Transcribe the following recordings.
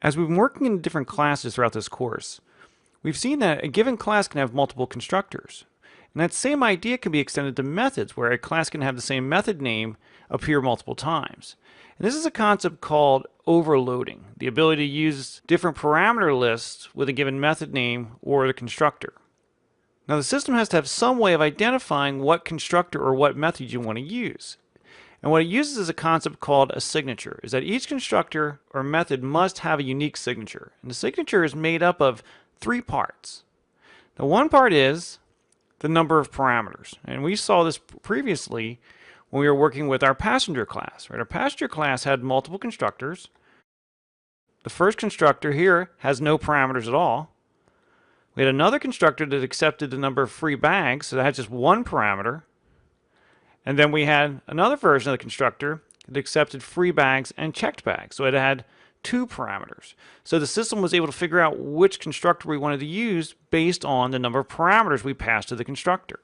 As we've been working in different classes throughout this course, we've seen that a given class can have multiple constructors. And that same idea can be extended to methods, where a class can have the same method name appear multiple times. And this is a concept called overloading, the ability to use different parameter lists with a given method name or the constructor. Now the system has to have some way of identifying what constructor or what method you want to use. And what it uses is a concept called a signature, is that each constructor or method must have a unique signature. And the signature is made up of three parts. Now one part is the number of parameters. And we saw this previously when we were working with our passenger class. Right? Our passenger class had multiple constructors. The first constructor here has no parameters at all. We had another constructor that accepted the number of free bags, so that had just one parameter. And then we had another version of the constructor that accepted free bags and checked bags. So it had two parameters. So the system was able to figure out which constructor we wanted to use based on the number of parameters we passed to the constructor.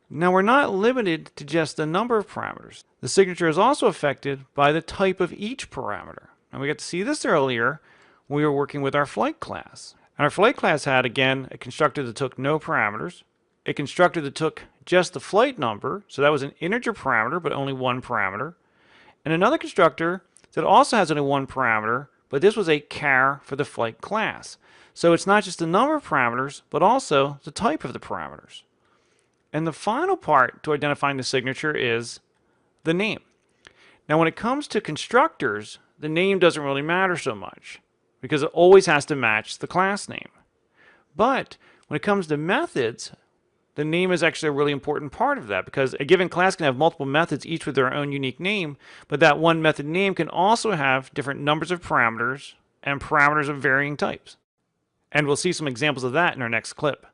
Now we're not limited to just the number of parameters. The signature is also affected by the type of each parameter. And we got to see this earlier when we were working with our flight class. And our flight class had, again, a constructor that took no parameters, a constructor that took just the flight number, so that was an integer parameter, but only one parameter, and another constructor that also has only one parameter, but this was a char for the flight class. So it's not just the number of parameters, but also the type of the parameters. And the final part to identifying the signature is the name. Now when it comes to constructors, the name doesn't really matter so much, because it always has to match the class name. But when it comes to methods, the name is actually a really important part of that, because a given class can have multiple methods, each with their own unique name, but that one method name can also have different numbers of parameters and parameters of varying types. And we'll see some examples of that in our next clip.